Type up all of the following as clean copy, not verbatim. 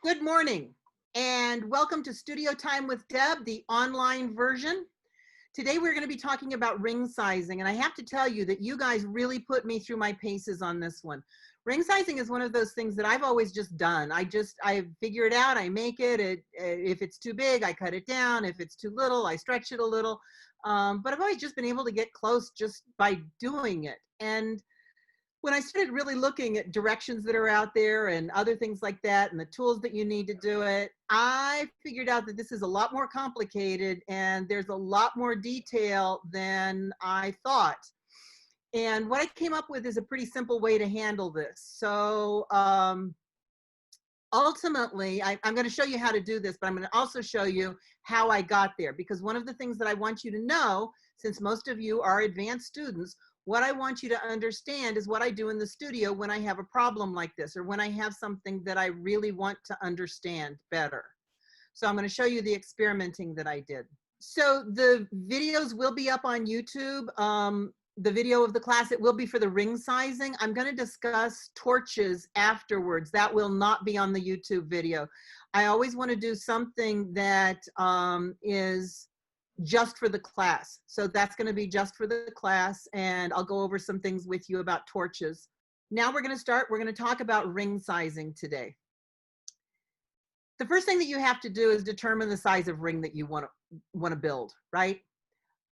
Good morning and welcome to Studio Time with Deb, the online version. Today we're going to be talking about ring sizing, and I have to tell you that you guys really put me through my paces on this one. Ring sizing is one of those things that I've always just done. I figure it out, I make it. If it's too big, I cut it down. If it's too little, I stretch it a little. But I've always just been able to get close just by doing it. And when I started really looking at directions that are out there and other things like that and the tools that you need to do it, I figured out that this is a lot more complicated and there's a lot more detail than I thought. And what I came up with is a pretty simple way to handle this. So ultimately, I'm going to show you how to do this, but I'm going to also show you how I got there, because one of the things that I want you to know, since most of you are advanced students, what I want you to understand is what I do in the studio when I have a problem like this, or when I have something that I really want to understand better. So I'm going to show you the experimenting that I did. So the videos will be up on YouTube. The video of the class, it will be for the ring sizing. I'm going to discuss torches afterwards. That will not be on the YouTube video. I always want to do something that is just for the class. So that's going to be just for the class, and I'll go over some things with you about torches. Now we're going to start. We're going to talk about ring sizing today. The first thing that you have to do is determine the size of ring that you want to build, right?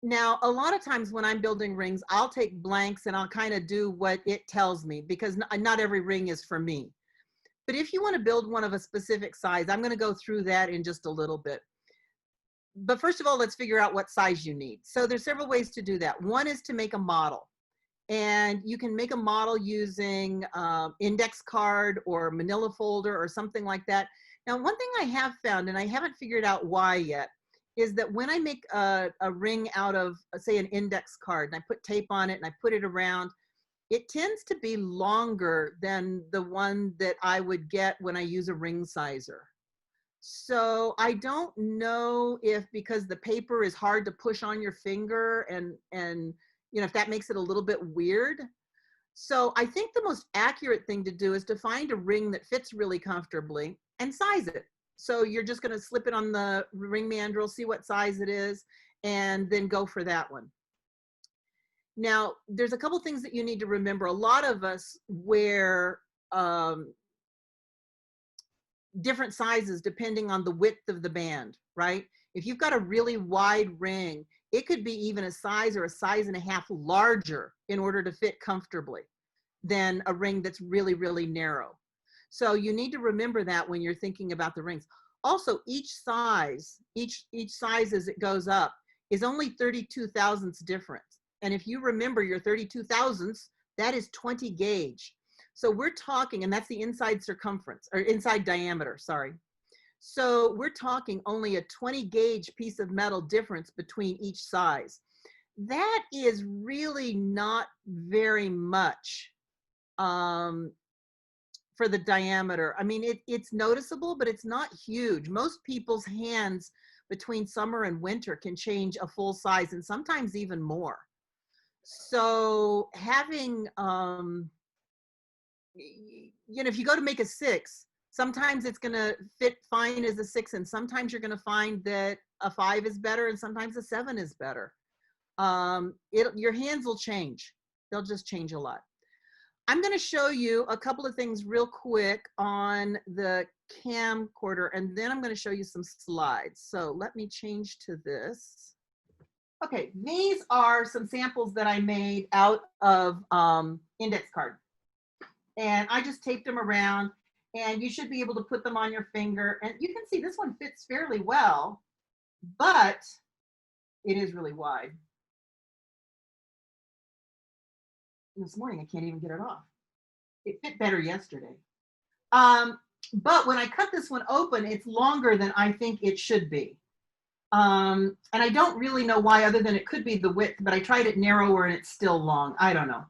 Now, a lot of times when I'm building rings, I'll take blanks and I'll kind of do what it tells me, because not every ring is for me. But if you want to build one of a specific size, I'm going to go through that in just a little bit. But first of all, let's figure out what size you need. So there's several ways to do that. One is to make a model. And you can make a model using index card or manila folder or something like that. Now, one thing I have found, and I haven't figured out why yet, is that when I make a ring out of, say, an index card, and I put tape on it and I put it around, it tends to be longer than the one that I would get when I use a ring sizer. So I don't know if, because the paper is hard to push on your finger, and you know, if that makes it a little bit weird. So I think the most accurate thing to do is to find a ring that fits really comfortably and size it. So you're just going to slip it on the ring mandrel, see what size it is, and then go for that one. Now, there's a couple things that you need to remember. A lot of us wear different sizes depending on the width of the band, right? If you've got a really wide ring, it could be even a size or a size and a half larger in order to fit comfortably than a ring that's really, really narrow. So you need to remember that when you're thinking about the rings. Also, each size as it goes up is only 32 thousandths difference. And if you remember your 32 thousandths, that is 20 gauge. So we're talking, and that's the inside circumference, or inside diameter, sorry. So we're talking only a 20 gauge piece of metal difference between each size. That is really not very much for the diameter. I mean, it's noticeable, but it's not huge. Most people's hands between summer and winter can change a full size, and sometimes even more. So having, you know, if you go to make a 6, sometimes it's going to fit fine as a 6, and sometimes you're going to find that a 5 is better, and sometimes a 7 is better. Your hands will change. They'll just change a lot. I'm going to show you a couple of things real quick on the camcorder, and then I'm going to show you some slides. So let me change to this. Okay, these are some samples that I made out of index card. And I just taped them around, and you should be able to put them on your finger. And you can see this one fits fairly well, but it is really wide. This morning, I can't even get it off. It fit better yesterday. But when I cut this one open, it's longer than I think it should be. And I don't really know why, other than it could be the width, but I tried it narrower and it's still long. I don't know.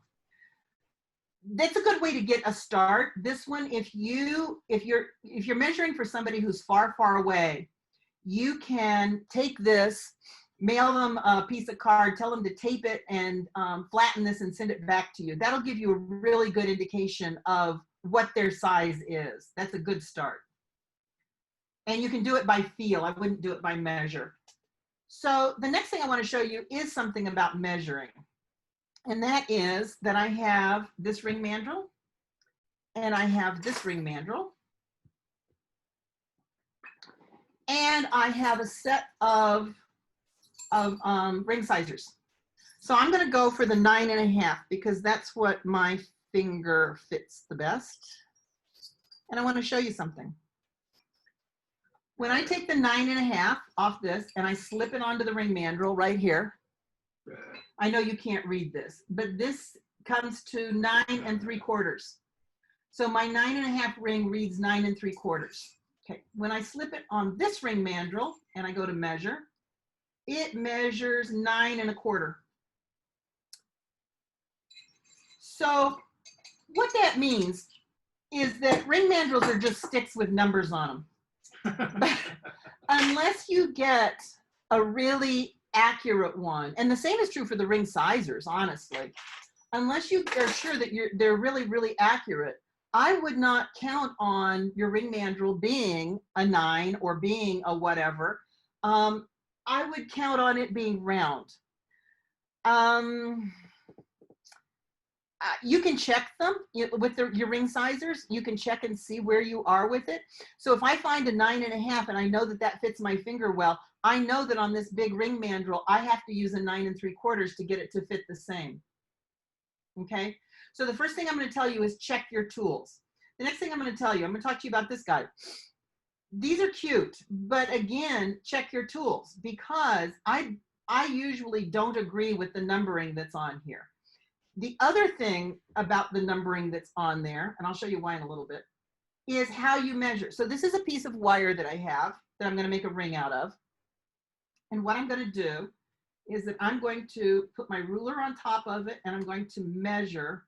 That's a good way to get a start. This one, if you're measuring for somebody who's far, far away, you can take this, mail them a piece of card, tell them to tape it and flatten this and send it back to you. That'll give you a really good indication of what their size is. That's a good start. And you can do it by feel. I wouldn't do it by measure. So the next thing I want to show you is something about measuring. And that is that I have this ring mandrel and I have this ring mandrel. And I have a set of ring sizers. So I'm going to go for the 9.5 because that's what my finger fits the best. And I want to show you something. When I take the 9.5 off this and I slip it onto the ring mandrel right here, I know you can't read this, but this comes to 9 3/4. So my 9.5 ring reads 9 3/4. Okay, when I slip it on this ring mandrel and I go to measure, it measures 9 1/4. So what that means is that ring mandrels are just sticks with numbers on them. Unless you get a really accurate one, and the same is true for the ring sizers, honestly, unless you are sure that they're really, really accurate, I would not count on your ring mandrel being a 9 or being a whatever. I would count on it being round. You can check them with your ring sizers. You can check and see where you are with it. So if I find a 9.5 and I know that that fits my finger well, I know that on this big ring mandrel, I have to use a 9 3/4 to get it to fit the same. Okay. So the first thing I'm going to tell you is check your tools. The next thing I'm going to tell you, I'm going to talk to you about this guy. These are cute, but again, check your tools because I usually don't agree with the numbering that's on here. The other thing about the numbering that's on there, and I'll show you why in a little bit, is how you measure. So this is a piece of wire that I have that I'm going to make a ring out of. And what I'm going to do is that I'm going to put my ruler on top of it and I'm going to measure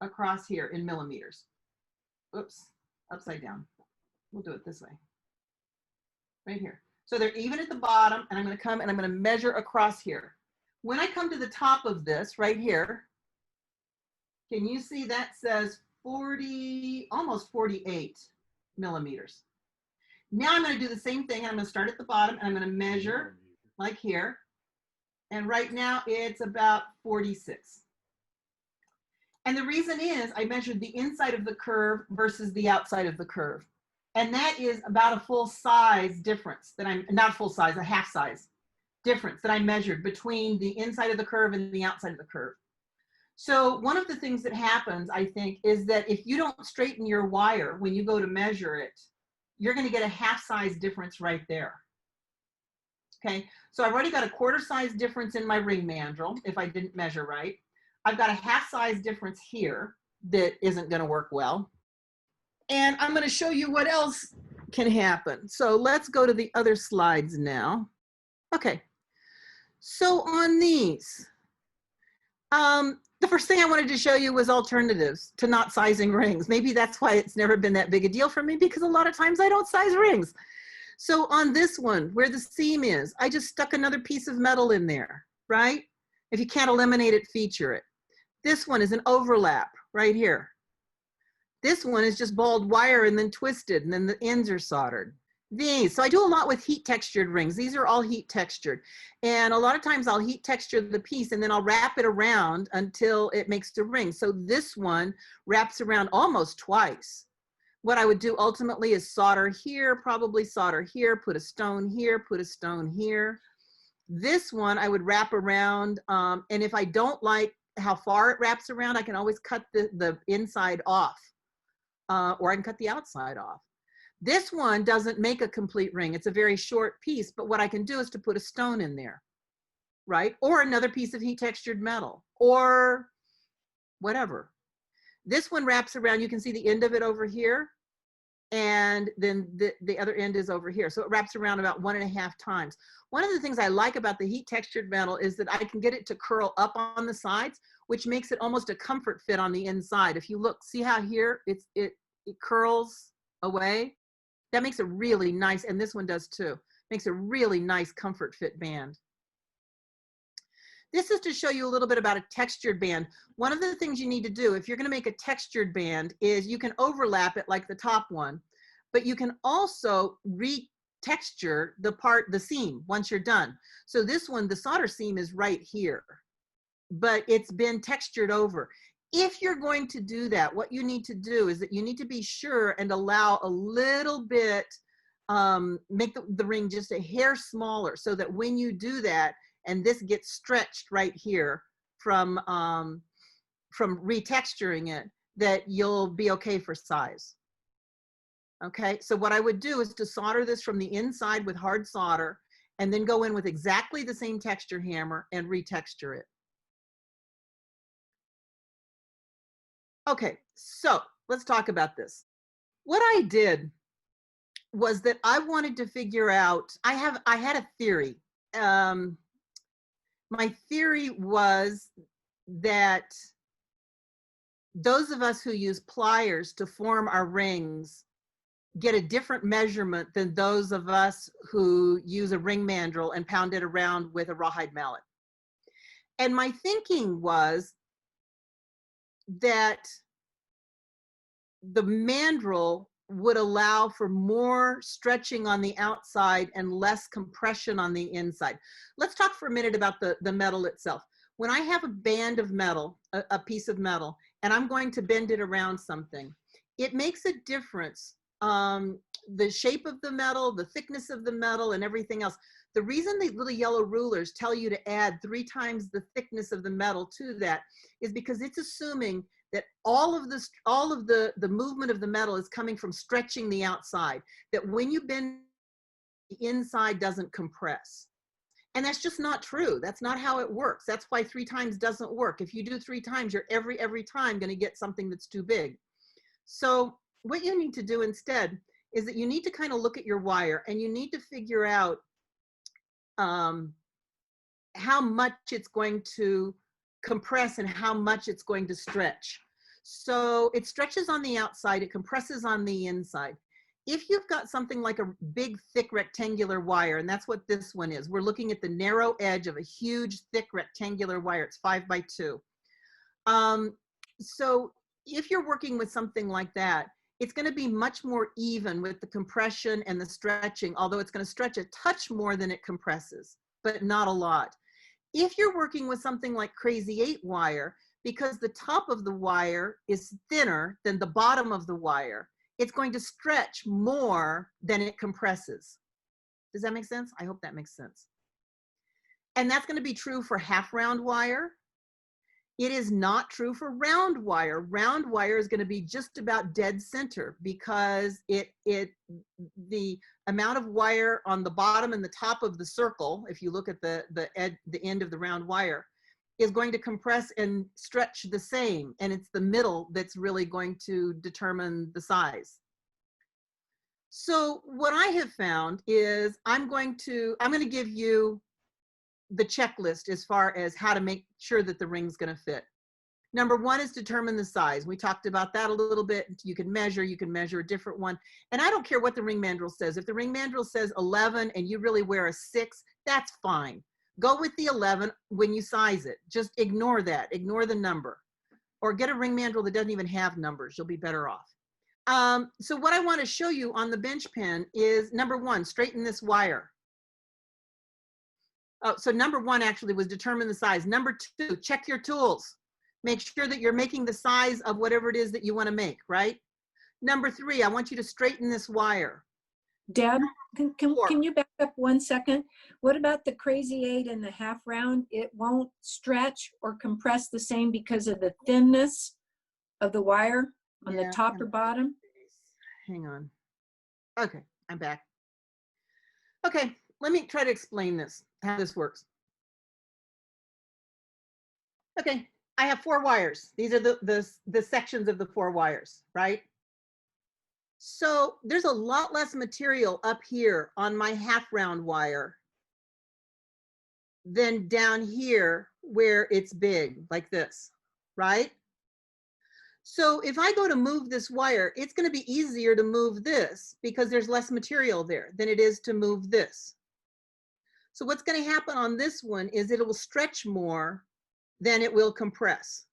across here in millimeters. Oops, upside down. We'll do it this way. Right here. So they're even at the bottom and I'm going to come and I'm going to measure across here. When I come to the top of this right here, can you see that says 40, almost 48 millimeters. Now I'm going to do the same thing. I'm going to start at the bottom and I'm going to measure like here. And right now it's about 46. And the reason is I measured the inside of the curve versus the outside of the curve. And that is about a full size difference that I'm, not full size, a half size difference that I measured between the inside of the curve and the outside of the curve. So one of the things that happens, I think, is that if you don't straighten your wire when you go to measure it, you're going to get a half size difference right there. Okay, so I've already got a 1/4 size difference in my ring mandrel if I didn't measure right. I've got a half size difference here that isn't going to work well. And I'm going to show you what else can happen. So let's go to the other slides now. Okay, so on these, the first thing I wanted to show you was alternatives to not sizing rings. Maybe that's why it's never been that big a deal for me, because a lot of times I don't size rings. So on this one, where the seam is, I just stuck another piece of metal in there, right? If you can't eliminate it, feature it. This one is an overlap right here. This one is just balled wire and then twisted, and then the ends are soldered. These, so I do a lot with heat textured rings. These are all heat textured. And a lot of times I'll heat texture the piece and then I'll wrap it around until it makes the ring. So this one wraps around almost twice. What I would do ultimately is solder here, probably solder here, put a stone here, put a stone here. This one I would wrap around, and if I don't like how far it wraps around, I can always cut the inside off, or I can cut the outside off. This one doesn't make a complete ring. It's a very short piece, but what I can do is to put a stone in there, right? Or another piece of heat textured metal or whatever. This one wraps around, you can see the end of it over here, and then the other end is over here. So it wraps around about 1.5 times. One of the things I like about the heat textured metal is that I can get it to curl up on the sides, which makes it almost a comfort fit on the inside. If you look, see how here it curls away? That makes a really nice, and this one does too, makes a really nice comfort fit band. This is to show you a little bit about a textured band. One of the things you need to do if you're going to make a textured band is you can overlap it like the top one, but you can also texture the seam once you're done. So this one, the solder seam is right here, but it's been textured over. If you're going to do that, what you need to do is that you need to be sure and allow a little bit, make the ring just a hair smaller, so that when you do that, and this gets stretched right here from retexturing it, that you'll be okay for size. Okay, so what I would do is to solder this from the inside with hard solder, and then go in with exactly the same texture hammer and retexture it. Okay, so let's talk about this. What I did was that I wanted to figure out, I had a theory. My theory was that those of us who use pliers to form our rings get a different measurement than those of us who use a ring mandrel and pound it around with a rawhide mallet. And my thinking was that the mandrel would allow for more stretching on the outside and less compression on the inside. Let's talk for a minute about the metal itself. When I have a band of metal, a piece of metal, and I'm going to bend it around something, it makes a difference. The shape of the metal, the thickness of the metal, and everything else. The reason the little yellow rulers tell you to add 3 times the thickness of the metal to that is because it's assuming that all of the movement of the metal is coming from stretching the outside, that when you bend, the inside doesn't compress. And that's just not true. That's not how it works. That's why 3 times doesn't work. If you do 3 times, you're every time going to get something that's too big. So what you need to do instead is that you need to kind of look at your wire, and you need to figure out how much it's going to compress and how much it's going to stretch. So it stretches on the outside, it compresses on the inside. If you've got something like a big, thick rectangular wire, and that's what this one is, we're looking at the narrow edge of a huge, thick rectangular wire. It's 5 by 2. So if you're working with something like that, it's going to be much more even with the compression and the stretching, although it's going to stretch a touch more than it compresses, but not a lot. If you're working with something like Crazy 8 wire, because the top of the wire is thinner than the bottom of the wire, it's going to stretch more than it compresses. Does that make sense? I hope that makes sense. And that's going to be true for half round wire. It is not true for round wire. Round wire is going to be just about dead center, because the amount of wire on the bottom and the top of the circle, if you look at the end of the round wire, is going to compress and stretch the same. And it's the middle that's really going to determine the size. So what I have found is I'm going to give you the checklist as far as how to make sure that the ring's going to fit. Number 1 is determine the size. We talked about that a little bit. You can measure a different one. And I don't care what the ring mandrel says. If the ring mandrel says 11 and you really wear a 6, that's fine. Go with the 11 when you size it. Just ignore that. Ignore the number. Or get a ring mandrel that doesn't even have numbers. You'll be better off. So what I want to show you on the bench pen is, number 1, straighten this wire. Oh, so number 1 actually was determine the size. Number 2, check your tools. Make sure that you're making the size of whatever it is that you want to make, right? Number 3, I want you to straighten this wire. Deb, can you back up 1 second? What about the Crazy 8 and the half round? It won't stretch or compress the same because of the thinness of the wire on the top or bottom? Hang on. Okay, I'm back. Okay, let me try to explain this, how this works. Okay, I have 4 wires. These are the sections of the 4 wires, right? So there's a lot less material up here on my half round wire than down here where it's big, like this, right? So if I go to move this wire, it's going to be easier to move this because there's less material there than it is to move this. So what's going to happen on this one is it will stretch more than it will compress.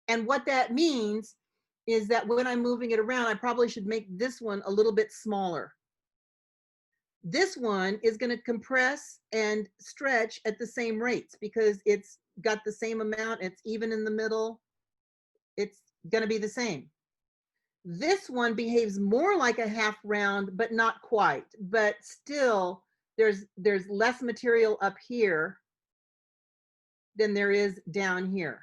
And what that means is that when I'm moving it around, I probably should make this one a little bit smaller. This one is going to compress and stretch at the same rates because it's got the same amount. It's even in the middle. It's going to be the same. This one behaves more like a half round, but not quite. But still, there's less material up here than there is down here,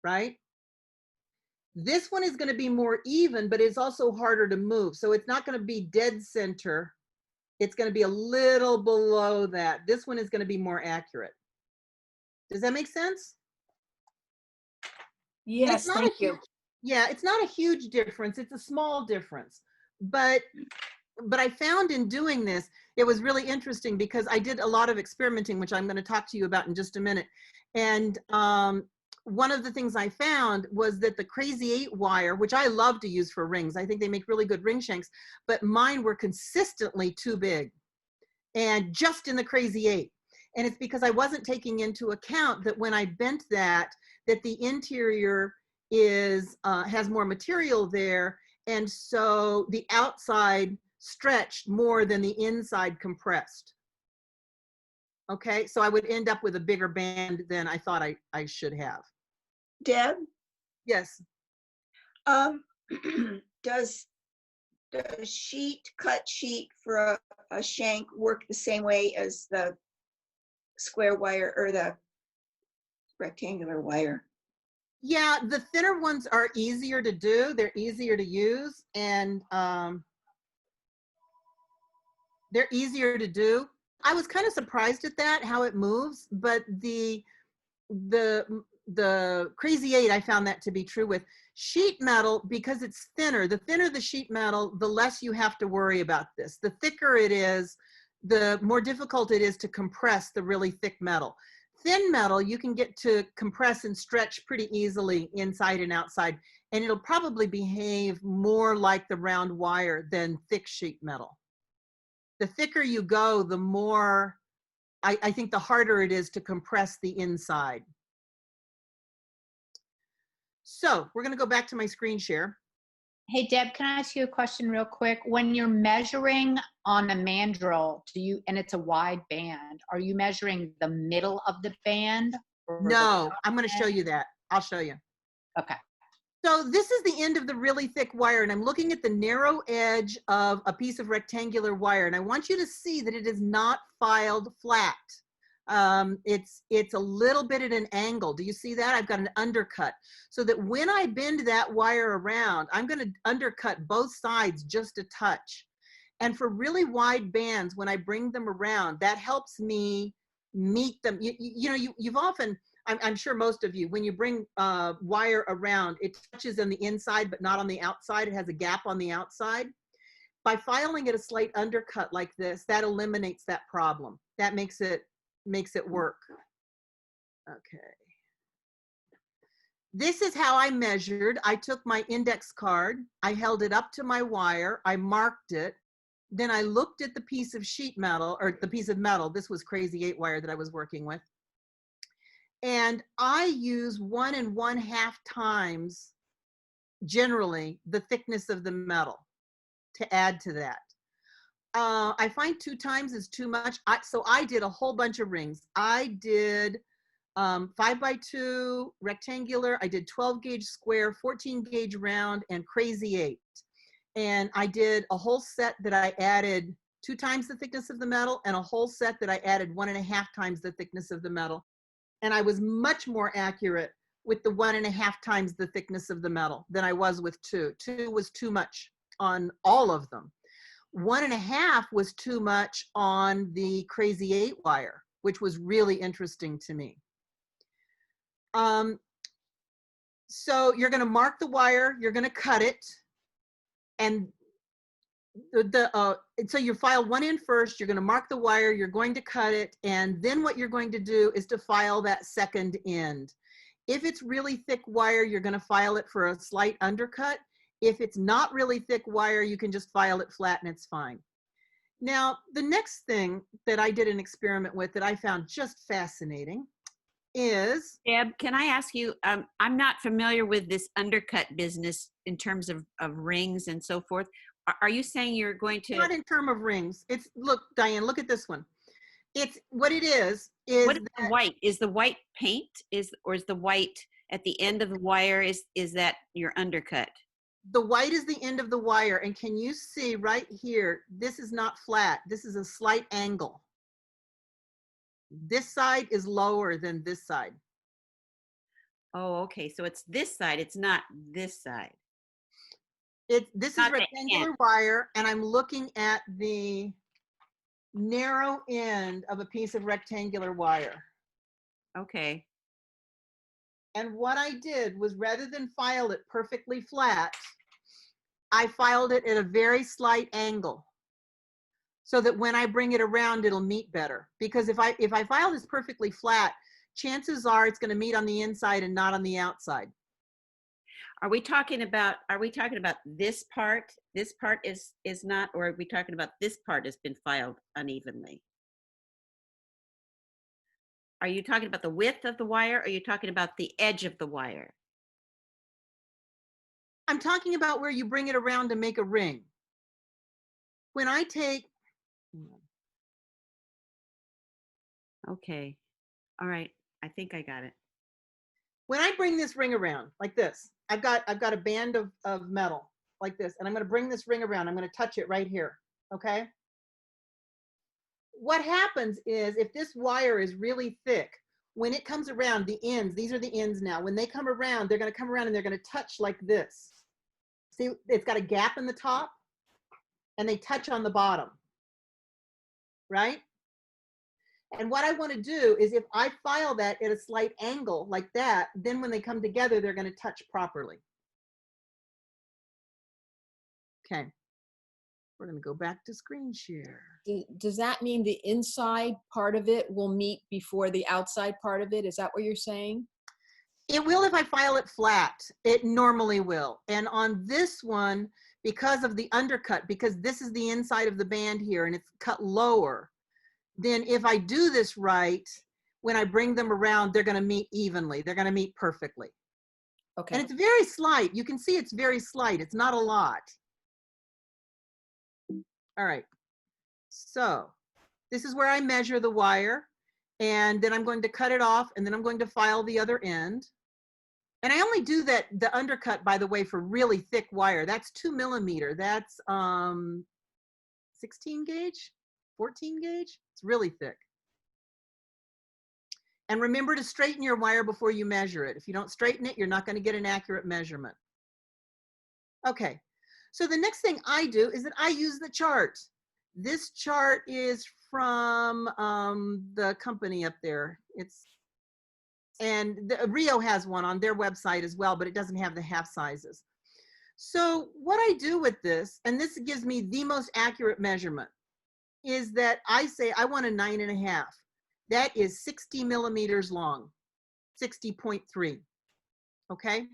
right? This one is going to be more even, but it's also harder to move. So it's not going to be dead center. It's going to be a little below that. This one is going to be more accurate. Does that make sense? Yes, thank you. Yeah, it's not a huge difference. It's a small difference. But I found in doing this, it was really interesting because I did a lot of experimenting, which I'm going to talk to you about in just a minute. And one of the things I found was that the Crazy 8 wire, which I love to use for rings, I think they make really good ring shanks, but mine were consistently too big, and just in the Crazy 8. And it's because I wasn't taking into account that when I bent that the interior is has more material there, and so the outside stretched more than the inside compressed. Okay, so I would end up with a bigger band than I thought I should have. Deb? Yes. Does the cut sheet for a shank work the same way as the square wire or the rectangular wire? Yeah, the thinner ones are easier to do. They're easier to use, and they're easier to do. I was kind of surprised at that, how it moves, but the Crazy 8, I found that to be true with. Sheet metal, because it's thinner, the thinner the sheet metal, the less you have to worry about this. The thicker it is, the more difficult it is to compress the really thick metal. Thin metal, you can get to compress and stretch pretty easily inside and outside, and it'll probably behave more like the round wire than thick sheet metal. The thicker you go, the more, I think the harder it is to compress the inside. So we're going to go back to my screen share. Hey, Deb, can I ask you a question real quick? When you're measuring on a mandrel, and it's a wide band, are you measuring the middle of the band? No, I'm going to show you that. I'll show you. Okay. So this is the end of the really thick wire, and I'm looking at the narrow edge of a piece of rectangular wire, and I want you to see that it is not filed flat. It's a little bit at an angle. Do you see that? I've got an undercut, so that when I bend that wire around, I'm going to undercut both sides just a touch. And for really wide bands, when I bring them around, that helps me meet them. You've often, I'm sure most of you, when you bring wire around, it touches on the inside, but not on the outside. It has a gap on the outside. By filing it a slight undercut like this, that eliminates that problem. That makes it work. Okay. This is how I measured. I took my index card, I held it up to my wire, I marked it, then I looked at the piece of sheet metal, or the piece of metal, this was Crazy 8 wire that I was working with, and I use 1 1/2 times generally the thickness of the metal to add to that. I find 2 times is too much. So I did a whole bunch of rings. I did 5x2 rectangular. I did 12 gauge square, 14 gauge round, and Crazy 8. And I did a whole set that I added 2 times the thickness of the metal, and a whole set that I added 1 1/2 times the thickness of the metal. And I was much more accurate with the 1 1/2 times the thickness of the metal than I was with 2. 2 was too much on all of them. 1 1/2 was too much on the Crazy 8 wire, which was really interesting to me. So you're going to mark the wire, you're going to cut it, and so you file one end first, you're going to mark the wire, you're going to cut it, and then what you're going to do is to file that second end. If it's really thick wire, you're going to file it for a slight undercut. If it's not really thick wire, you can just file it flat and it's fine. Now, the next thing that I did an experiment with that I found just fascinating is, Deb, can I ask you, I'm not familiar with this undercut business in terms of rings and so forth. Are you saying you're going to, not in term of rings. It's, look, Diane, look at this one. It's, what it is what is the white? Is the white paint? Or is the white at the end of the wire, is that your undercut? the white is the end of the wire. And can you see right here, this is not flat. This is a slight angle. This side is lower than this side. Oh, okay. So it's this side. It's not this side. This is Not the rectangular end. wire, and I'm looking at the narrow end of a piece of rectangular wire. Okay. And what I did was, rather than file it perfectly flat, I filed it at a very slight angle, so that when I bring it around, it'll meet better. Because if I file this perfectly flat, chances are it's going to meet on the inside and not on the outside. Are we talking about this part? This part is not, or are we talking about this part has been filed unevenly? Are you talking about the width of the wire, or are you talking about the edge of the wire? I'm talking about where you bring it around to make a ring. When I take, Okay. All right. I think I got it. when I bring this ring around like this, I've got a band of metal like this, and I'm going to bring this ring around. I'm going to touch it right here. Okay. What happens is, if this wire is really thick, when it comes around, the ends, these are the ends now. When they come around, they're going to come around and they're going to touch like this. See, it's got a gap in the top and they touch on the bottom, right? And what I want to do is, if I file that at a slight angle like that, then when they come together, they're going to touch properly. Okay. We're going to go back to screen share. Does that mean the inside part of it will meet before the outside part of it? Is that what you're saying? It will if I file it flat. It normally will. And on this one, because of the undercut, because this is the inside of the band here and it's cut lower, then if I do this right, when I bring them around, they're going to meet evenly. They're going to meet perfectly. Okay. And it's very slight. You can see it's very slight. It's not a lot. All right. So this is where I measure the wire, and then I'm going to cut it off, and then I'm going to file the other end. And I only do that, the undercut, by the way, for really thick wire. That's 2 millimeter. That's 16 gauge, 14 gauge. It's really thick. And remember to straighten your wire before you measure it. If you don't straighten it, you're not going to get an accurate measurement. Okay. So the next thing I do is that I use the chart. This chart is from the company up there. And Rio has one on their website as well, but it doesn't have the half sizes. So what I do with this, and this gives me the most accurate measurement, is that I say I want a 9.5. That is 60 millimeters long, 60.3. Okay.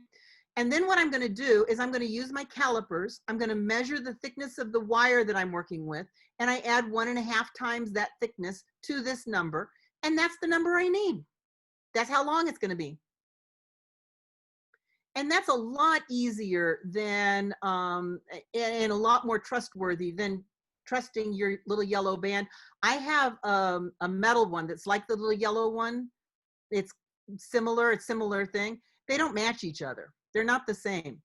And then what I'm going to do is I'm going to use my calipers. I'm going to measure the thickness of the wire that I'm working with, and I add 1.5 times that thickness to this number, and that's the number I need. That's how long it's going to be. And that's a lot easier than, and a lot more trustworthy than trusting your little yellow band. I have a metal one that's like the little yellow one. It's similar thing. They don't match each other. They're not the same.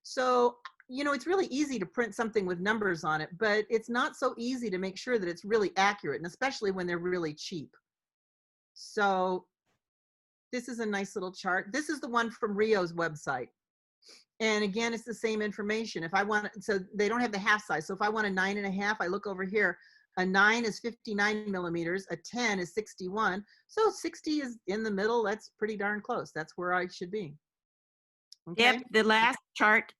So, you know, it's really easy to print something with numbers on it, but it's not so easy to make sure that it's really accurate, and especially when they're really cheap. So this is a nice little chart. This is the one from Rio's website. And again, it's the same information. If I want, so they don't have the half size. So if I want a 9.5, I look over here. A 9 is 59 millimeters. A 10 is 61. So 60 is in the middle. That's pretty darn close. That's where I should be. Okay. Yep. The last chart,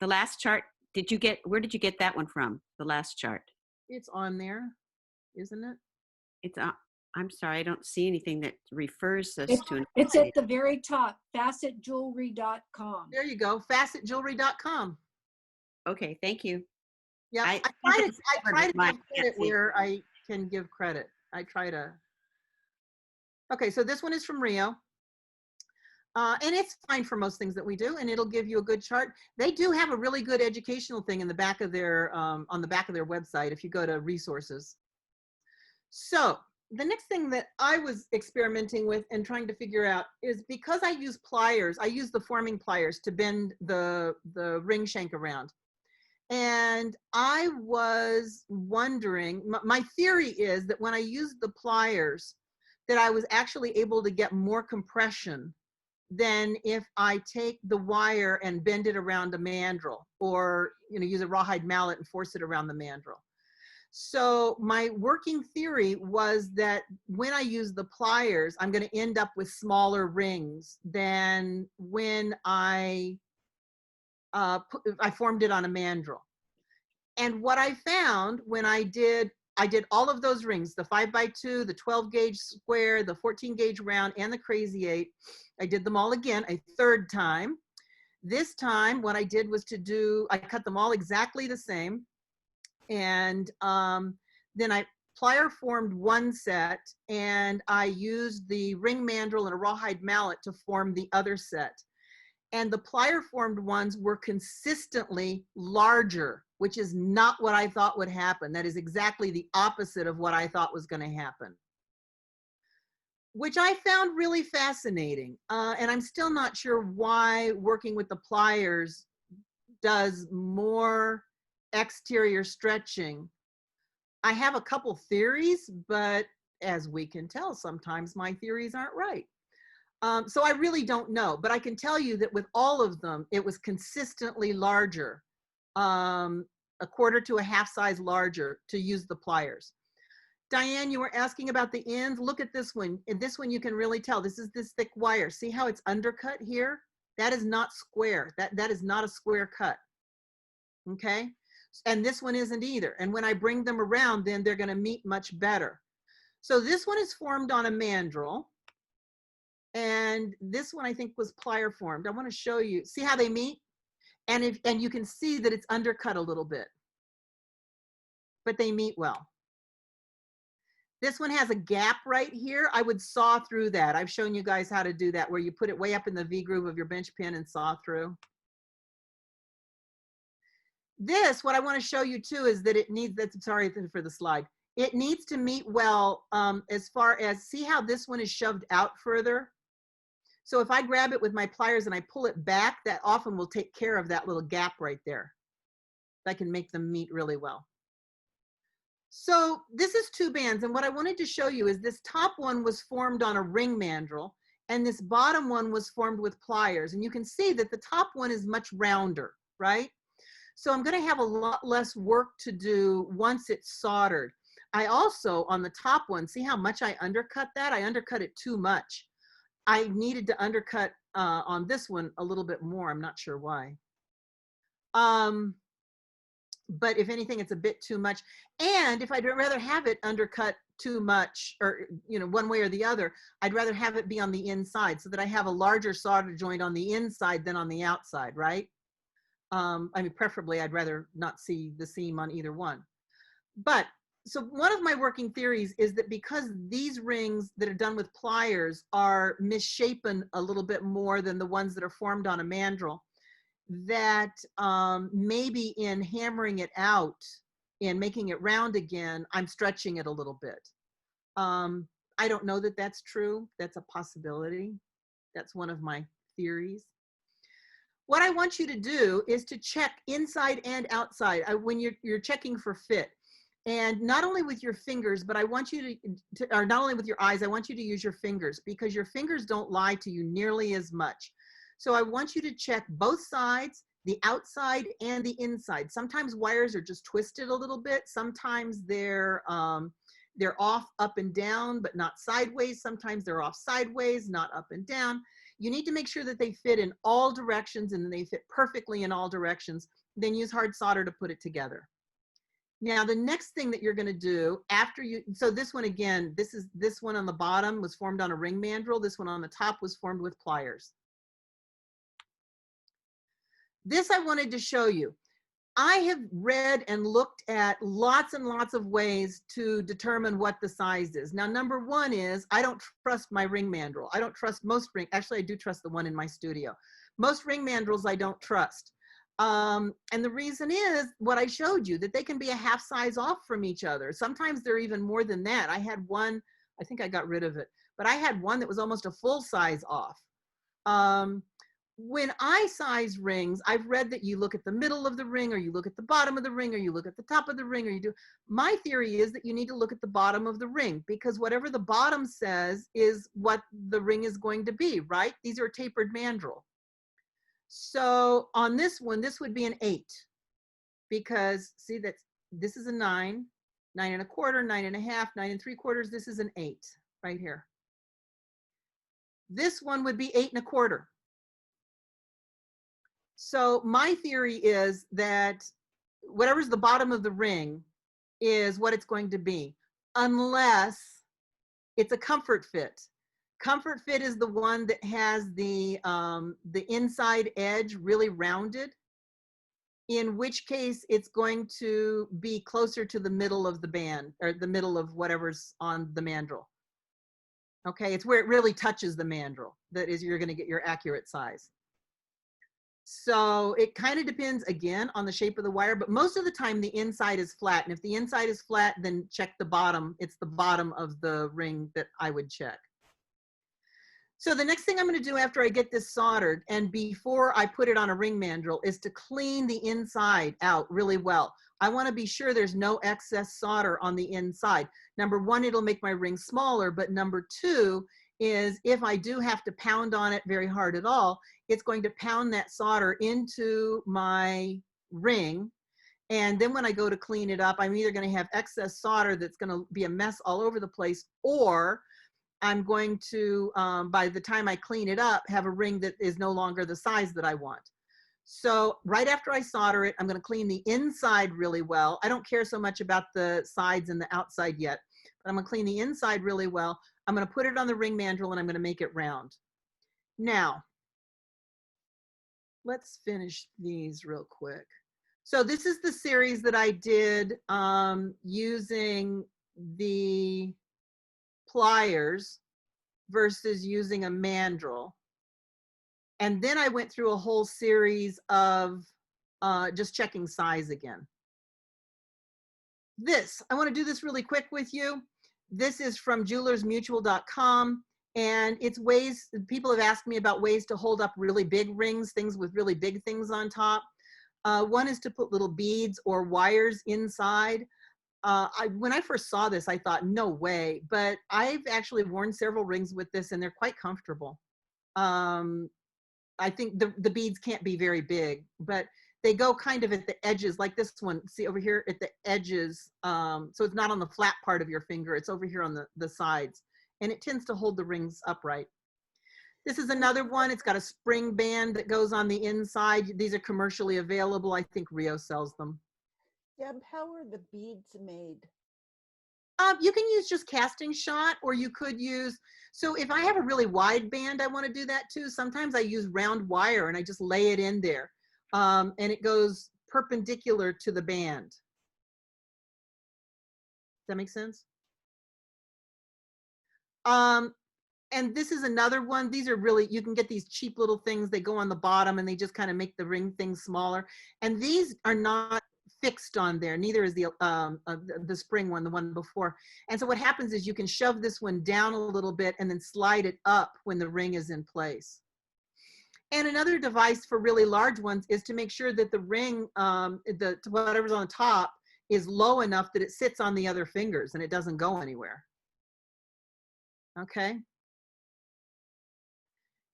where did you get that one from? The last chart. It's on there, isn't it? It's I'm sorry, I don't see anything that refers us to. It's at the very top, facetjewelry.com. There you go, facetjewelry.com. Okay, thank you. Yeah, I try to give credit where I can give credit. I try to. Okay, so this one is from Rio. And it's fine for most things that we do, and it'll give you a good chart. They do have a really good educational thing in the back of their, on the back of their website if you go to resources. So the next thing that I was experimenting with and trying to figure out is, because I use pliers, I use the forming pliers to bend the ring shank around. And I was wondering, my theory is that when I used the pliers, that I was actually able to get more compression than if I take the wire and bend it around a mandrel, or use a rawhide mallet and force it around the mandrel. So my working theory was that when I use the pliers, I'm going to end up with smaller rings than when I formed it on a mandrel. And what I found when I did all of those rings, the 5x2, the 12 gauge square, the 14 gauge round, and the crazy 8. I did them all again a third time. This time, what I did was I cut them all exactly the same. And then I plier formed one set, and I used the ring mandrel and a rawhide mallet to form the other set. And the plier formed ones were consistently larger, which is not what I thought would happen. That is exactly the opposite of what I thought was going to happen, which I found really fascinating. And I'm still not sure why working with the pliers does more exterior stretching. I have a couple theories, but as we can tell, sometimes my theories aren't right. So I really don't know, but I can tell you that with all of them, it was consistently larger, a quarter to a half size larger to use the pliers. Diane, you were asking about the ends. Look at this one. In this one, you can really tell. This is this thick wire. See how it's undercut here? That is not square. That is not a square cut. Okay? And this one isn't either. And when I bring them around, then they're going to meet much better. So this one is formed on a mandrel. And this one I think was plier formed. I want to show you. See how they meet? And you can see that it's undercut a little bit. But they meet well. This one has a gap right here. I would saw through that. I've shown you guys how to do that, where you put it way up in the V groove of your bench pin and saw through. This, what I want to show you too, is that it needs, sorry for the slide. It needs to meet well as far as, see how this one is shoved out further? So if I grab it with my pliers and I pull it back, that often will take care of that little gap right there. I can make them meet really well. So this is two bands, and what I wanted to show you is this top one was formed on a ring mandrel, and this bottom one was formed with pliers. And you can see that the top one is much rounder, right? So I'm going to have a lot less work to do once it's soldered. I also, on the top one, see how much I undercut that? I undercut it too much. I needed to undercut on this one a little bit more. I'm not sure why. But if anything, it's a bit too much. And if I'd rather have it undercut too much, or one way or the other, I'd rather have it be on the inside so that I have a larger solder joint on the inside than on the outside, right? I mean, preferably, I'd rather not see the seam on either one. But so one of my working theories is that because these rings that are done with pliers are misshapen a little bit more than the ones that are formed on a mandrel, that maybe in hammering it out and making it round again, I'm stretching it a little bit. I don't know that that's true. That's a possibility. That's one of my theories. What I want you to do is to check inside and outside when you're checking for fit. And not only with your fingers, but I want you or not only with your eyes, I want you to use your fingers, because your fingers don't lie to you nearly as much. So I want you to check both sides, the outside and the inside. Sometimes wires are just twisted a little bit. Sometimes they're off up and down, but not sideways. Sometimes they're off sideways, not up and down. You need to make sure that they fit in all directions and they fit perfectly in all directions. Then use hard solder to put it together. Now, the next thing that you're going to do after so this one again, this one on the bottom was formed on a ring mandrel. This one on the top was formed with pliers. This I wanted to show you. I have read and looked at lots and lots of ways to determine what the size is. Now, number one is I don't trust my ring mandrel. I don't trust most actually I do trust the one in my studio. Most ring mandrels I don't trust. And the reason is what I showed you, that they can be a half size off from each other. Sometimes they're even more than that. I had one, I think I got rid of it, but I had one that was almost a full size off. When I size rings, I've read that you look at the middle of the ring, or you look at the bottom of the ring, or you look at the top of the ring, or you do. My theory is that you need to look at the bottom of the ring, because whatever the bottom says is what the ring is going to be, right? These are tapered mandrel. So on this one, this would be an 8, because see that this is a 9, 9 1/4, 9 1/2, 9 3/4. This is an 8 right here. This one would be 8 1/4. So my theory is that whatever's the bottom of the ring is what it's going to be, unless it's a comfort fit. Comfort fit is the one that has the inside edge really rounded, in which case it's going to be closer to the middle of the band, or the middle of whatever's on the mandrel. Okay, it's where it really touches the mandrel that is you're going to get your accurate size. So it kind of depends, again, on the shape of the wire, but most of the time the inside is flat. And if the inside is flat, then check the bottom. It's the bottom of the ring that I would check. So the next thing I'm going to do after I get this soldered and before I put it on a ring mandrel is to clean the inside out really well. I want to be sure there's no excess solder on the inside. Number one, it'll make my ring smaller, but number two is if I do have to pound on it very hard at all, it's going to pound that solder into my ring. And then when I go to clean it up, I'm either going to have excess solder that's going to be a mess all over the place, or I'm going to, by the time I clean it up, have a ring that is no longer the size that I want. So right after I solder it, I'm going to clean the inside really well. I don't care so much about the sides and the outside yet, but I'm going to clean the inside really well. I'm going to put it on the ring mandrel and I'm going to make it round. Now, let's finish these real quick. So this is the series that I did using the pliers versus using a mandrel. And then I went through a whole series of just checking size again. I want to do this really quick with you. This is from jewelersmutual.com, and it's ways, people have asked me about ways to hold up really big rings, things with really big things on top. One is to put little beads or wires inside. When I first saw this, I thought, no way, but I've actually worn several rings with this and they're quite comfortable. I think the beads can't be very big, but they go kind of at the edges, like this one, see over here at the edges. So it's not on the flat part of your finger, it's over here on the sides, and it tends to hold the rings upright. This is another one. It's got a spring band that goes on the inside. These are commercially available. I think Rio sells them. Deb, how are the beads made? You can use just casting shot, or you could use, so if I have a really wide band, I want to do that too. Sometimes I use round wire and I just lay it in there, and it goes perpendicular to the band. Does that make sense? And this is another one. These are really, you can get these cheap little things. They go on the bottom and they just kind of make the ring things smaller. And these are not fixed on there. Neither is the spring one, the one before. And so what happens is you can shove this one down a little bit and then slide it up when the ring is in place. And another device for really large ones is to make sure that the ring, whatever's on the top, is low enough that it sits on the other fingers and it doesn't go anywhere. Okay.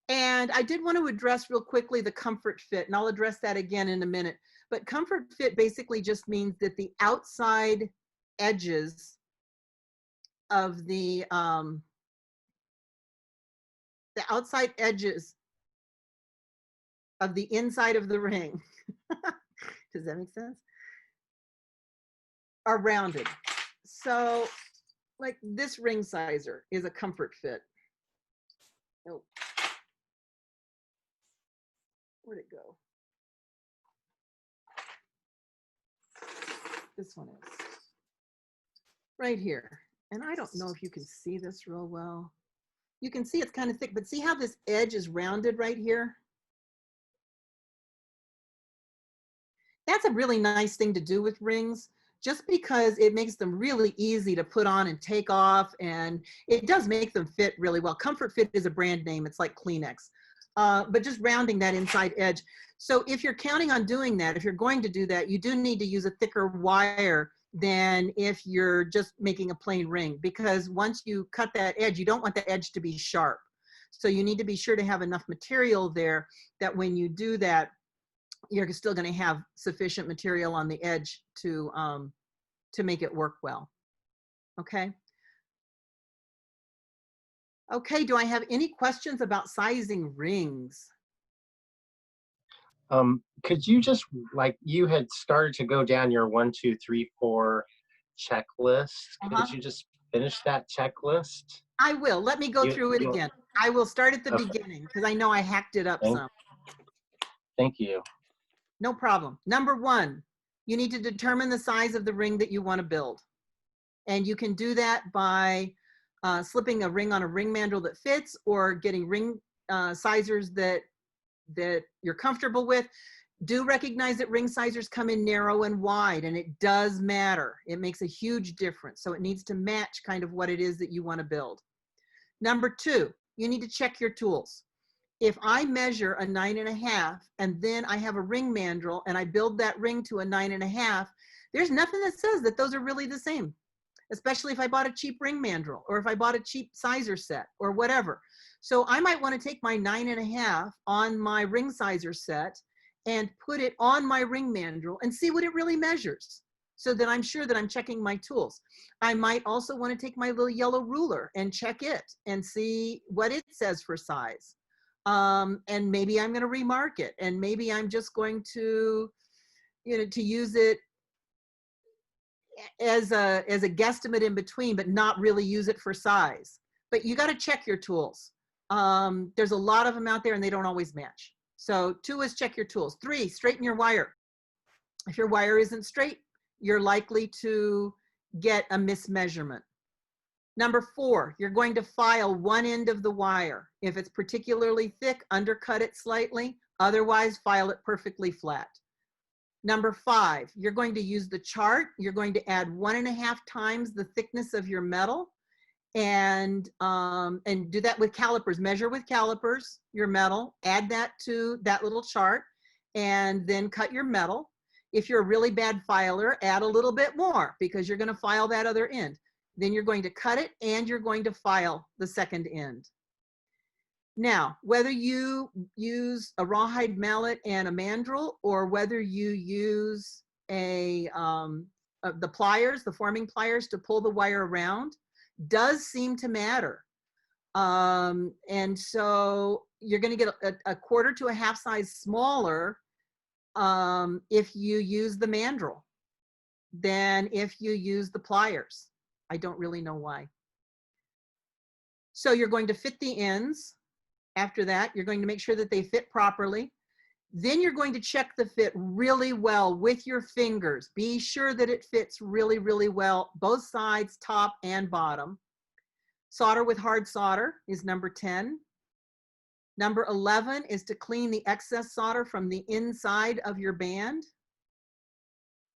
And I did want to address real quickly the comfort fit, and I'll address that again in a minute. But comfort fit basically just means that the outside edges of the outside edges of the inside of the ring, does that make sense? Are rounded. So like this ring sizer is a comfort fit. Oh, where'd it go? this one is. Right here. And I don't know if you can see this real well. You can see it's kind of thick, but see how this edge is rounded right here? That's a really nice thing to do with rings, just because it makes them really easy to put on and take off, and it does make them fit really well. Comfort Fit is a brand name, it's like Kleenex, but just rounding that inside edge. So if you're counting on doing that, if you're going to do that, you do need to use a thicker wire than if you're just making a plain ring, because once you cut that edge, you don't want the edge to be sharp. So you need to be sure to have enough material there that when you do that, you're still going to have sufficient material on the edge to make it work well. Okay. Okay, do I have any questions about sizing rings? Could you just, like, you had started to go down your 1, 2, 3, 4 checklist. Could you just finish that checklist? I will. Let me go through it again. I will start at the beginning because I know I hacked it up some. Thank you. No problem. Number 1, you need to determine the size of the ring that you want to build. And you can do that by slipping a ring on a ring mandrel that fits, or getting ring sizers that you're comfortable with. Do recognize that ring sizers come in narrow and wide, and it does matter. It makes a huge difference. So it needs to match kind of what it is that you want to build. Number 2, you need to check your tools. If I measure a 9.5 and then I have a ring mandrel and I build that ring to a 9.5, there's nothing that says that those are really the same, especially if I bought a cheap ring mandrel or if I bought a cheap sizer set or whatever. So I might want to take my 9.5 on my ring sizer set and put it on my ring mandrel and see what it really measures, so that I'm sure that I'm checking my tools. I might also want to take my little yellow ruler and check it and see what it says for size. And maybe I'm going to remark it, and maybe I'm just going to, to use it as a guesstimate in between, but not really use it for size. But you got to check your tools. There's a lot of them out there and they don't always match. So 2 is check your tools. 3, straighten your wire. If your wire isn't straight, you're likely to get a mismeasurement. Number 4, you're going to file one end of the wire. If it's particularly thick, undercut it slightly. Otherwise, file it perfectly flat. Number 5, you're going to use the chart. You're going to add 1.5 times the thickness of your metal, and do that with calipers. Measure with calipers your metal, add that to that little chart, and then cut your metal. If you're a really bad filer, add a little bit more because you're going to file that other end. Then you're going to cut it and you're going to file the second end. Now, whether you use a rawhide mallet and a mandrel, or whether you use the pliers, the forming pliers to pull the wire around, does seem to matter. And so you're going to get a 1/4 to a 1/2 size smaller if you use the mandrel than if you use the pliers. I don't really know why. So you're going to fit the ends. After that, you're going to make sure that they fit properly. Then you're going to check the fit really well with your fingers. Be sure that it fits really, really well, both sides, top and bottom. Solder with hard solder is number 10. Number 11 is to clean the excess solder from the inside of your band.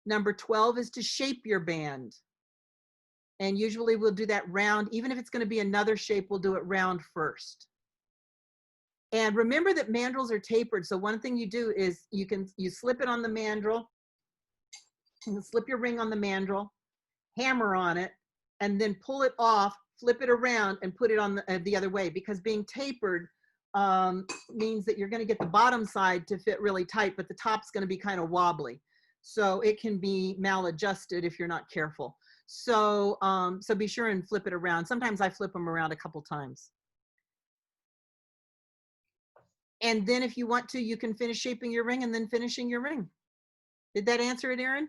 Number 12 is to shape your band. And usually we'll do that round. Even if it's going to be another shape, we'll do it round first. And remember that mandrels are tapered. So one thing you do is you slip it on the mandrel, and slip your ring on the mandrel, hammer on it, and then pull it off, flip it around, and put it on the other way. Because being tapered means that you're going to get the bottom side to fit really tight, but the top's going to be kind of wobbly. So it can be maladjusted if you're not careful. So, so be sure and flip it around. Sometimes I flip them around a couple times. And then if you want to, you can finish shaping your ring and then finishing your ring. Did that answer it, Erin?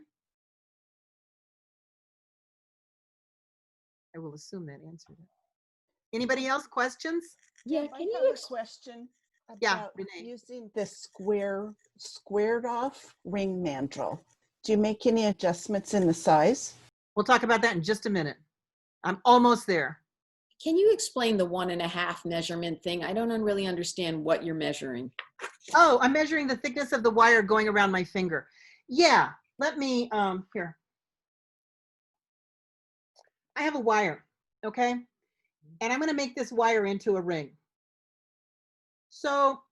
I will assume that answered it. Anybody else questions? Yeah, I can you have a question Yeah, about Renee. using the squared off ring mandrel. Do you make any adjustments in the size? We'll talk about that in just a minute. I'm almost there. Can you explain the 1.5 measurement thing? I don't really understand what you're measuring. Oh, I'm measuring the thickness of the wire going around my finger. Yeah, let me, here. I have a wire, okay? And I'm gonna make this wire into a ring. So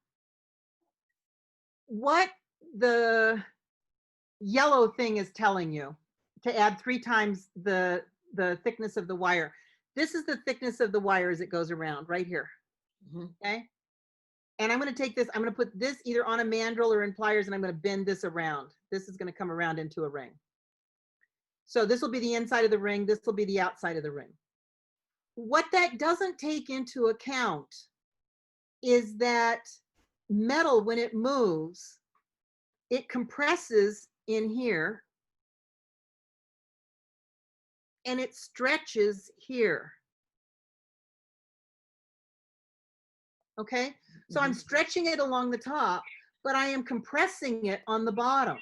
what the yellow thing is telling you to add 3 times the thickness of the wire. This is the thickness of the wire as it goes around right here, okay? And I'm gonna take this, I'm gonna put this either on a mandrel or in pliers, and I'm gonna bend this around. This is gonna come around into a ring. So this will be the inside of the ring, this will be the outside of the ring. What that doesn't take into account is that metal, when it moves, it compresses in here and it stretches here. Okay, so I'm stretching it along the top, but I am compressing it on the bottom.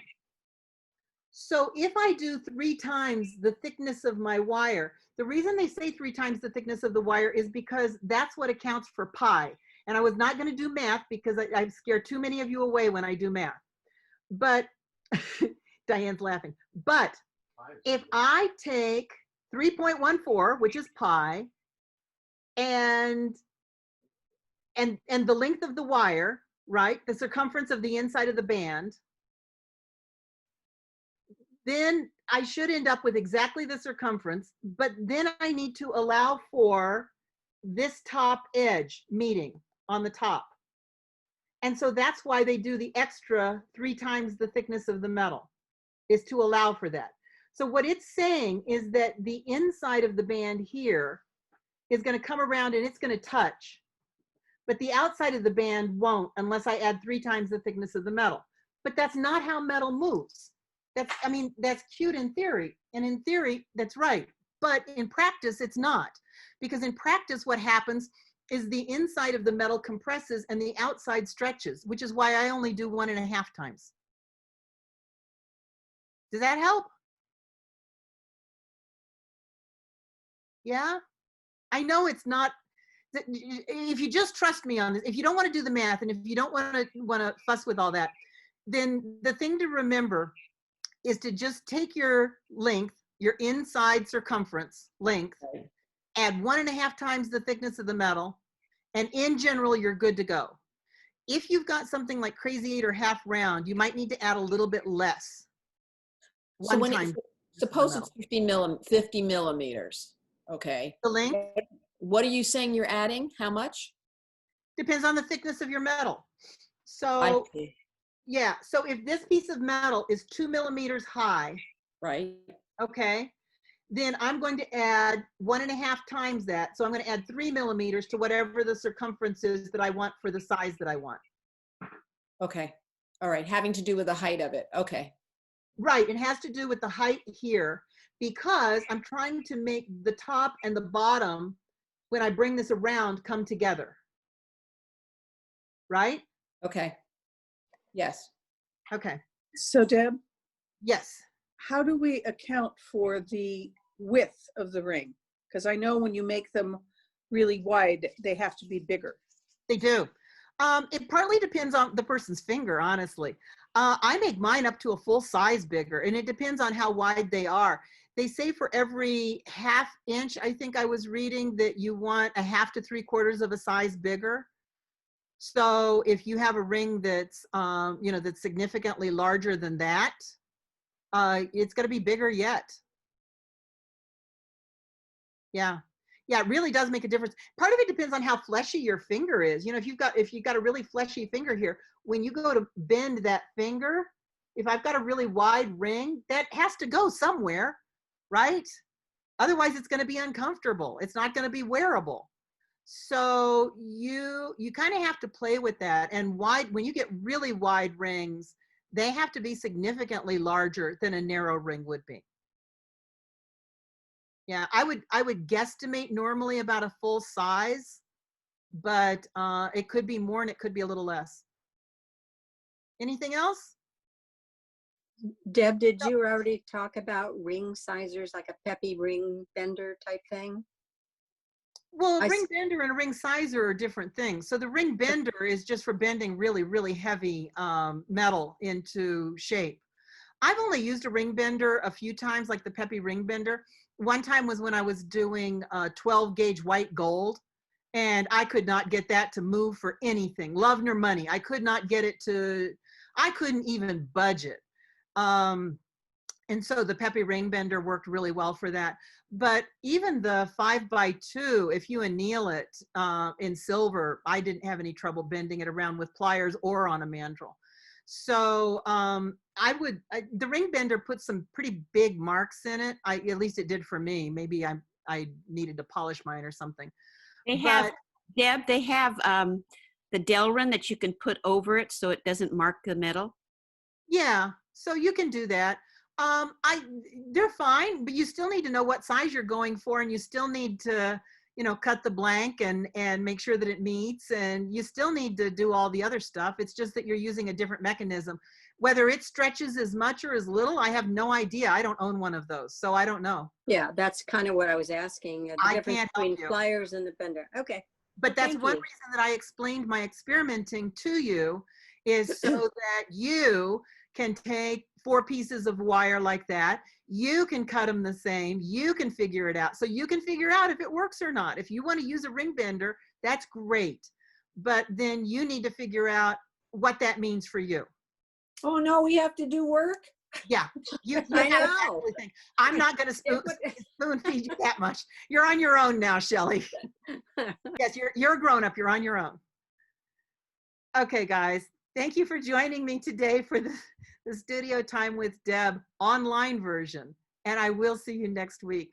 So if I do 3 times the thickness of my wire, the reason they say 3 times the thickness of the wire is because that's what accounts for pi. And I was not going to do math because I scare too many of you away when I do math. But Diane's laughing. But if I take 3.14, which is pi, and the length of the wire, right, the circumference of the inside of the band, then I should end up with exactly the circumference, but then I need to allow for this top edge meeting on the top. And so that's why they do the extra 3 times the thickness of the metal, is to allow for that. So what it's saying is that the inside of the band here is going to come around and it's going to touch, but the outside of the band won't unless I add 3 times the thickness of the metal. But that's not how metal moves. That's, I mean, that's cute in theory. And in theory, that's right. But in practice, it's not. Because in practice, what happens is the inside of the metal compresses and the outside stretches, which is why I only do 1.5 times. Does that help? Yeah? I know it's not, if you just trust me on this, if you don't want to do the math and if you don't want to fuss with all that, then the thing to remember is to just take your length, your inside circumference length, add 1.5 times the thickness of the metal, and in general, you're good to go. If you've got something like crazy 8 or half round, you might need to add a little bit less. So when suppose it's 50 millimeters, okay? The length? What are you saying you're adding? How much? Depends on the thickness of your metal. So, yeah, so if this piece of metal is 2 millimeters high, right? Okay, then I'm going to add 1.5 times that. So I'm going to add 3 millimeters to whatever the circumference is that I want for the size that I want. Okay, all right, having to do with the height of it, okay. Right, it has to do with the height here because I'm trying to make the top and the bottom, when I bring this around, come together. Right? Okay, yes. Okay. So Deb, Yes. how do we account for the width of the ring? Because I know when you make them really wide, they have to be bigger. They do. It partly depends on the person's finger, honestly. I make mine up to a full size bigger, and it depends on how wide they are. They say for every 1/2 inch, I think I was reading, that you want 1/2 to 3/4 of a size bigger. So if you have a ring that's, you know, that's significantly larger than that, it's going to be bigger yet. Yeah. Yeah, it really does make a difference. Part of it depends on how fleshy your finger is. You know, if you've got a really fleshy finger here, when you go to bend that finger, if I've got a really wide ring, that has to go somewhere, right? Otherwise, it's going to be uncomfortable. It's not going to be wearable. So you kind of have to play with that. And when you get really wide rings, they have to be significantly larger than a narrow ring would be. Yeah, I would guesstimate normally about a full size, but it could be more and it could be a little less. Anything else? Deb, did you already talk about ring sizers, like a peppy ring bender type thing? Well, a I ring s- bender and a ring sizer are different things. So the ring bender is just for bending really, really heavy metal into shape. I've only used a ring bender a few times, like the Peppy ring bender. One time was when I was doing 12 gauge white gold, and I could not get that to move for anything, love nor money. I could not get it to, I couldn't even budget. And so the Peppy ring bender worked really well for that. But even the 5x2, if you anneal it in silver, I didn't have any trouble bending it around with pliers or on a mandrel. So the ring bender put some pretty big marks in it. At least it did for me. Maybe I needed to polish mine or something. They have, But Deb, they have the Delrin that you can put over it so it doesn't mark the metal. yeah, so you can do that. They're fine, but you still need to know what size you're going for, and you still need to, cut the blank and make sure that it meets, and you still need to do all the other stuff. It's just that you're using a different mechanism. Whether it stretches as much or as little, I have no idea. I don't own one of those, so I don't know. Yeah, that's kind of what I was asking. The I difference can't help between you. pliers and the bender. Okay. But that's Thank one you. reason that I explained my experimenting to you, is so that you can take 4 pieces of wire like that. You can cut them the same. You can figure it out. So you can figure out if it works or not. If you want to use a ring bender, that's great. But then you need to figure out what that means for you. Oh, no, we have to do work? Yeah, you I gotta know. actually think. I'm not going to spoon feed you that much. You're on your own now, Shelley. Yes, you're a grown up. You're on your own. Okay, guys. Thank you for joining me today for the Studio Time with Deb online version. And I will see you next week.